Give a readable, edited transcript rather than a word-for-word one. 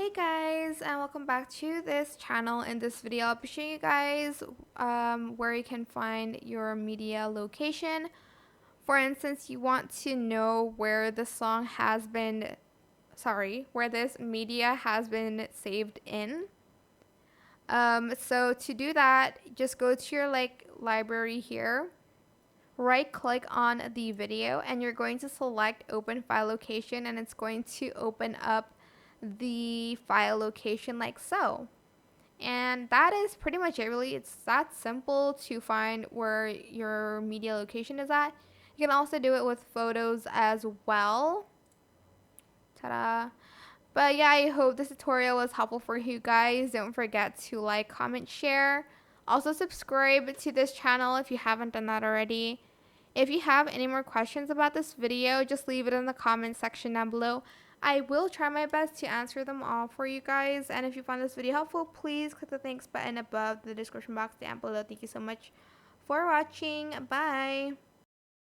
Hey guys, and welcome back to this channel. In this video I'll be showing you guys where you can find your media location. For instance, you want to know where the song has been where this media has been saved in. So to do that, just go to your library here, right click on the video, and you're going to select open file location, and it's going to open up the file location like so. And that is pretty much it, really. It's that simple to find where your media location is at. You can also do it with photos as well. Ta-da. But yeah, I hope this tutorial was helpful for you guys. Don't forget to like, comment, share. Also subscribe to this channel if you haven't done that already. If you have any more questions about this video, just leave it in the comment section down below. I will try my best to answer them all for you guys. And if you found this video helpful, please click the thanks button above the description box down below. Thank you so much for watching. Bye.